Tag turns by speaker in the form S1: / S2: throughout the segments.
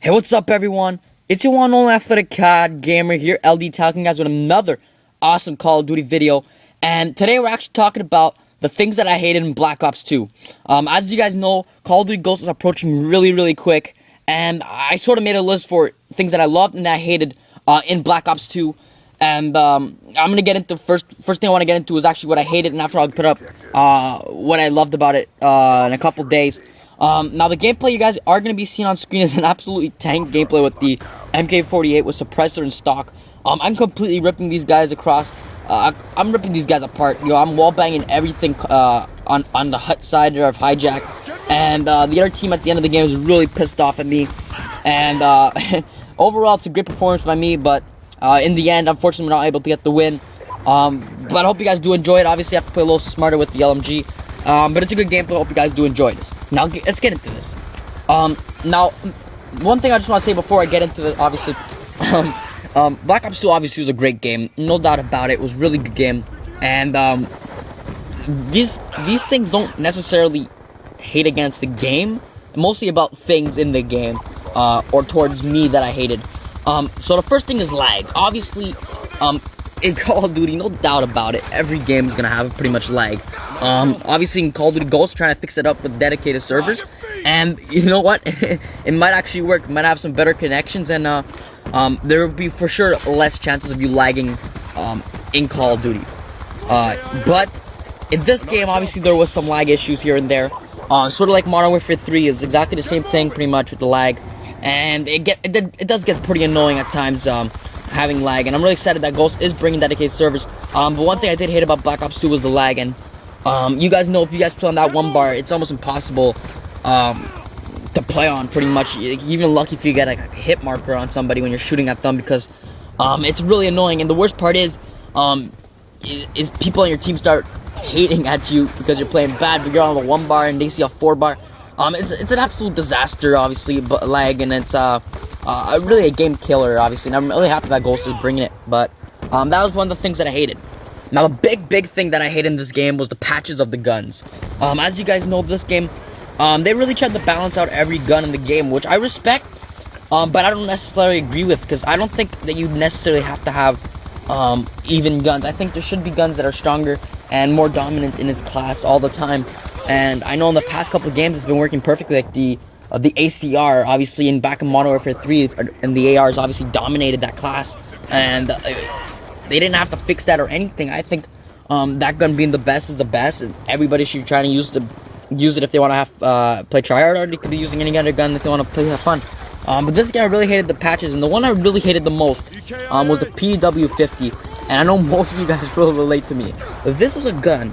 S1: Hey, what's up, everyone? It's your one and only athletic COD gamer here, LD, talking guys with another awesome Call of Duty video. And today we're actually talking about the things that I hated in Black Ops 2. As you guys know, Call of Duty Ghosts is approaching really quick, and I sort of made a list for things that I loved and that I hated in Black Ops 2. And I'm gonna get into first thing I want to get into is actually what I hated, and after I'll put up what I loved about it in a couple days. Now the gameplay you guys are going to be seeing on screen is an absolutely tank gameplay with the MK48 with suppressor and stock. I'm completely ripping these guys across. I'm ripping these guys apart. Yo, I'm wallbanging everything on the hut side of hijack, and the other team at the end of the game is really pissed off at me. And overall, it's a great performance by me, but in the end, unfortunately, we're not able to get the win. But I hope you guys do enjoy it. Obviously, I have to play a little smarter with the LMG. But it's a good gameplay. I hope you guys do enjoy this. Now, let's get into this. Now, one thing I just want to say before I get into this, obviously, Black Ops 2 obviously was a great game. No doubt about it. It was a really good game. And these things don't necessarily hate against the game. Mostly about things in the game or towards me that I hated. So the first thing is lag. Obviously, in Call of Duty, no doubt about it, every game is going to have pretty much lag. Obviously in Call of Duty Ghosts, trying to fix it up with dedicated servers, and you know what, it might actually work. It might have some better connections, and there will be for sure less chances of you lagging in Call of Duty. But in this game, obviously there was some lag issues here and there, sort of like Modern Warfare 3 is exactly the same thing pretty much with the lag, and it does get pretty annoying at times, having lag, and I'm really excited that Ghost is bringing dedicated servers. But one thing I did hate about Black Ops 2 was the lag, and you guys know if you guys play on that one bar, it's almost impossible to play on, pretty much. You're even lucky if you get a hit marker on somebody when you're shooting at them, because it's really annoying. And the worst part is people on your team start hating at you because you're playing bad, but you're on the one bar and they see a 4 bar. It's an absolute disaster, obviously, but lag, and it's really a game killer, obviously, and I'm really happy that Ghost is bringing it. But that was one of the things that I hated. Now, the big thing that I hated in this game was the patches of the guns. As you guys know, this game, they really tried to balance out every gun in the game, which I respect, but I don't necessarily agree with, because I don't think that you necessarily have to have even guns. I think there should be guns that are stronger and more dominant in its class all the time. And I know in the past couple of games it's been working perfectly, like the ACR, obviously, in back in Modern Warfare 3, and the ARs obviously dominated that class, and they didn't have to fix that or anything. I think that gun being the best is the best, and everybody should try to use it if they want to have play tryhard, or they could be using any other gun if they want to play have fun. But this guy, I really hated the patches, and the one I really hated the most was the PW50, and I know most of you guys will relate to me. But this was a gun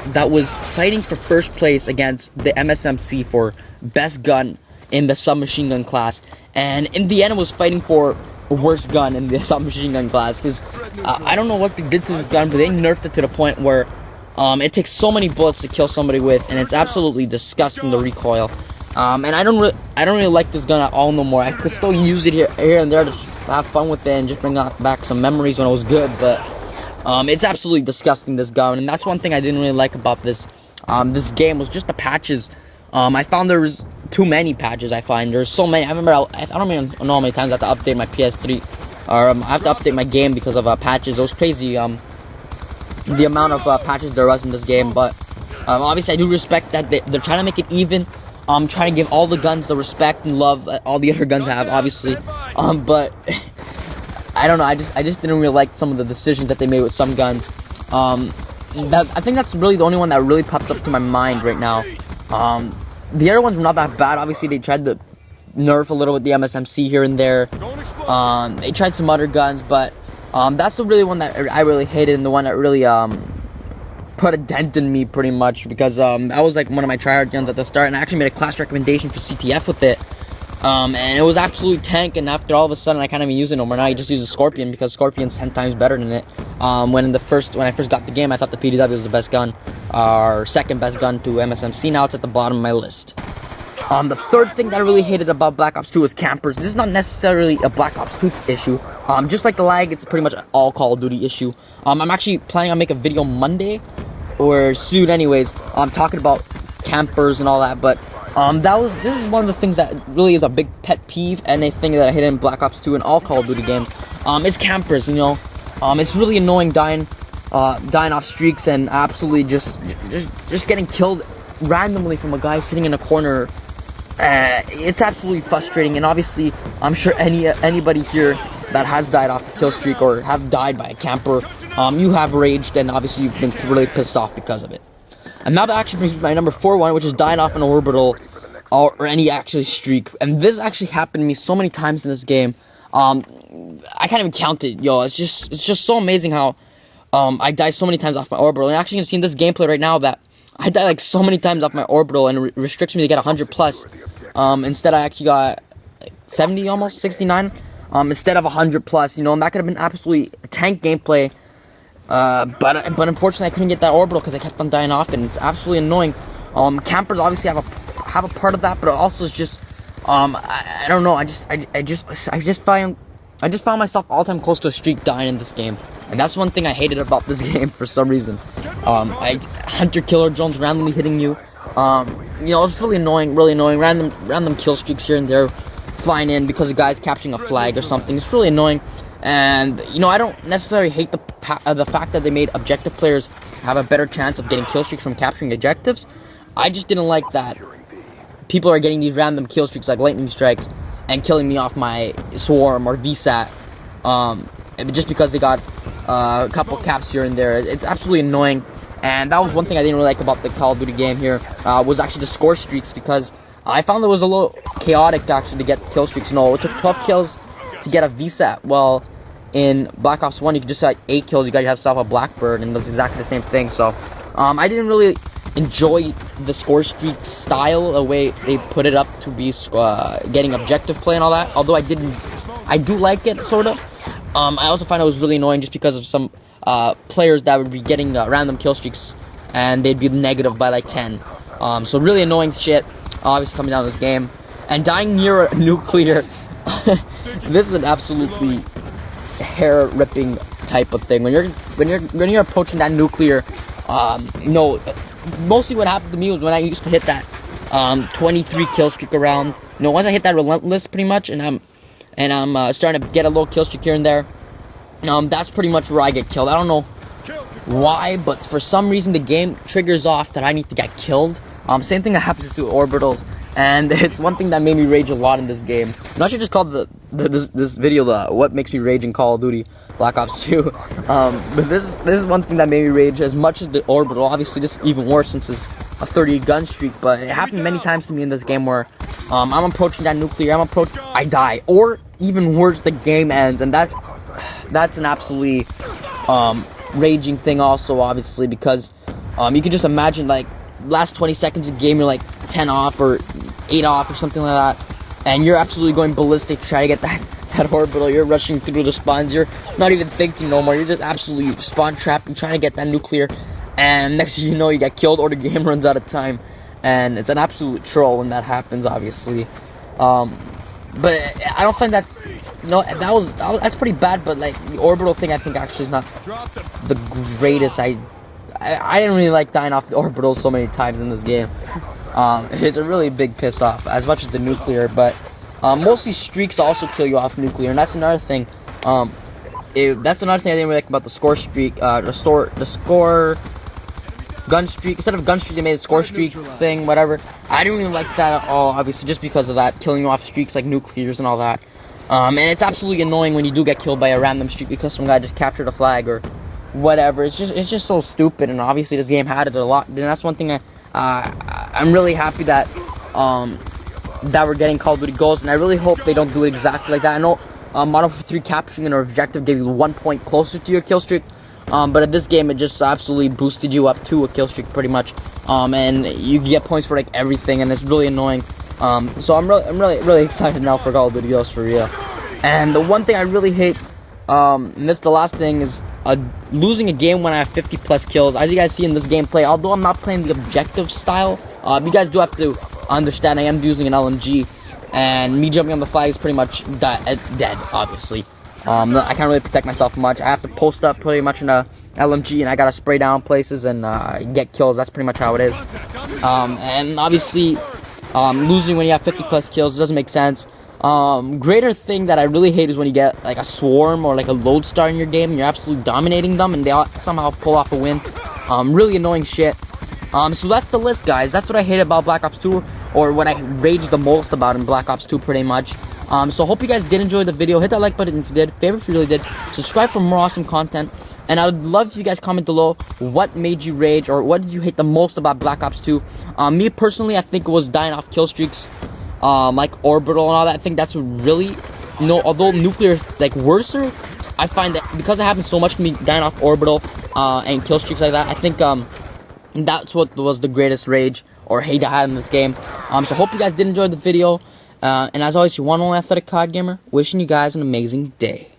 S1: that was fighting for first place against the MSMC for best gun in the submachine gun class, and in the end it was fighting for worst gun in the submachine gun class, because I don't know what they did to this gun, but they nerfed it to the point where it takes so many bullets to kill somebody with, and it's absolutely disgusting, the recoil. And I don't really like this gun at all no more. I could still use it here and there to have fun with it and just bring back some memories when it was good, but it's absolutely disgusting, this gun. And that's one thing I didn't really like about this game, was just the patches. I found there was too many patches. I find there's so many. I remember I don't even know how many times I have to update my PS3, or I have to update my game because of patches. It was crazy, the amount of patches there was in this game. But obviously I do respect that they're trying to make it even. Trying to give all the guns the respect and love that all the other guns have, obviously. But I don't know. I just didn't really like some of the decisions that they made with some guns. I think that's really the only one that really pops up to my mind right now. The other ones were not that bad. Obviously, they tried to nerf a little with the MSMC here and there. They tried some other guns, but that's the really one that I really hated, and the one that really put a dent in me, pretty much, because that was like one of my tryhard guns at the start, and I actually made a class recommendation for CTF with it. And it was absolutely tank, and after all of a sudden I can't even use it no more. Now I just use a Scorpion, because Scorpion's 10 times better than it. When I first got the game, I thought the PDW was the best gun, or second best gun to MSMC. Now it's at the bottom of my list. The third thing that I really hated about Black Ops 2 was campers. This is not necessarily a Black Ops 2 issue. Just like the lag, it's pretty much an all Call of Duty issue. I'm actually planning on making a video Monday, or soon anyways, talking about campers and all that, but This is one of the things that really is a big pet peeve, and a thing that I hate in Black Ops 2 and all Call of Duty games. Is campers, you know. It's really annoying dying off streaks and absolutely just getting killed randomly from a guy sitting in a corner. It's absolutely frustrating, and obviously, I'm sure anybody here that has died off a kill streak or have died by a camper, you have raged, and obviously you've been really pissed off because of it. And now that actually brings me to my number 4 one, which is dying off an orbital or any actually streak. And this actually happened to me so many times in this game. I can't even count it, yo. It's just so amazing how I die so many times off my orbital. And actually, you can see in this gameplay right now that I die like so many times off my orbital, and it restricts me to get 100 plus. Instead, I actually got 70, almost 69. Instead of 100 plus, you know, and that could have been absolutely tank gameplay. But unfortunately, I couldn't get that orbital because I kept on dying off, and it's absolutely annoying. Campers obviously have a part of that, but it also is just I don't know. I just found myself all the time close to a streak dying in this game, and that's one thing I hated about this game for some reason. Hunter killer drones randomly hitting you. You know, it's really annoying. Random kill streaks here and there flying in because a guy's capturing a flag or something. It's really annoying. And, you know, I don't necessarily hate the fact that they made objective players have a better chance of getting kill streaks from capturing objectives. I just didn't like that people are getting these random kill streaks like lightning strikes and killing me off my swarm or VSAT just because they got a couple caps here and there. It's absolutely annoying. And that was one thing I didn't really like about the Call of Duty game here, was actually the score streaks, because I found it was a little chaotic actually to get kill streaks. No, it took 12 kills to get a VSAT. Well, in Black Ops 1, you could just have 8 kills, you gotta have yourself a Blackbird, and it was exactly the same thing. So, I didn't really enjoy the score streak style, the way they put it up to be getting objective play and all that. Although I do like it, sort of. I also find it was really annoying just because of some players that would be getting random kill streaks, and they'd be negative by like 10. So really annoying shit, obviously coming down this game. And dying near a nuclear, this is an absolutely hair-ripping type of thing. When you're approaching that nuclear, no, mostly what happened to me was when I used to hit that 23 kill streak around. You know, once I hit that relentless pretty much, and I'm starting to get a little kill streak here and there, that's pretty much where I get killed. I don't know why, but for some reason the game triggers off that I need to get killed. Same thing that happens to orbitals, and it's one thing that made me rage a lot in this game. And I should just call this video what makes me rage in Call of Duty Black Ops 2. But this is one thing that made me rage as much as the orbital. Obviously, this is even worse since it's a 30 gun streak. But it happened many times to me in this game where I'm approaching that nuclear, I die, or even worse, the game ends, and that's an absolutely raging thing also, obviously, because you can just imagine, like, last 20 seconds of game, you're like 10 off or 8 off or something like that, and you're absolutely going ballistic to try to get that orbital. You're rushing through the spawns, you're not even thinking no more, you're just absolutely spawn trapping, trying to get that nuclear, and next thing you know, you get killed or the game runs out of time. And it's an absolute troll when that happens, obviously. But I don't find that, you know, that's pretty bad. But like the orbital thing, I think actually is not the greatest. I didn't really like dying off the orbital so many times in this game. It's a really big piss off, as much as the nuclear. But mostly streaks also kill you off nuclear, and that's another thing. That's another thing I didn't really like about the score streak. The score gun streak, instead of gun streak, they made a score streak thing, whatever. I didn't really like that at all, obviously, just because of that, killing you off streaks like nuclears and all that. And it's absolutely annoying when you do get killed by a random streak because some guy just captured a flag or whatever. It's just so stupid, and obviously this game had it a lot. And that's one thing I'm really happy that that we're getting Call of Duty goals, and I really hope they don't do it exactly like that. I know Modern Warfare 3 capturing an objective gave you 1 point closer to your kill streak. But in this game, it just absolutely boosted you up to a kill streak, pretty much. And you get points for like everything, and it's really annoying. So I'm really excited now for Call of Duty Ghosts, for real. And the one thing I really hate, and that's the last thing, is losing a game when I have 50 plus kills. As you guys see in this gameplay, although I'm not playing the objective style, you guys do have to understand I am using an LMG, and me jumping on the flag is pretty much dead, obviously. I can't really protect myself much. I have to post up pretty much in a LMG, and I gotta spray down places and get kills. That's pretty much how it is. And obviously, Losing when you have 50 plus kills doesn't make sense. Greater thing that I really hate is when you get like a swarm or like a lodestar in your game and you're absolutely dominating them and they all somehow pull off a win. Really annoying shit. So that's the list, guys. That's what I hate about Black Ops 2, or what I rage the most about in Black Ops 2 pretty much. So hope you guys did enjoy the video. Hit that like button if you did, favorite if you really did, subscribe for more awesome content, and I would love if you guys comment below what made you rage or what did you hate the most about Black Ops 2. Me personally, I think it was dying off kill streaks, like Orbital and all that. I think that's really, although nuclear like worser, I find that because it happens so much to me, dying off Orbital and kill streaks like that, I think that's what was the greatest rage or hate I had in this game. So hope you guys did enjoy the video. And as always, your one and only athletic COD gamer, wishing you guys an amazing day.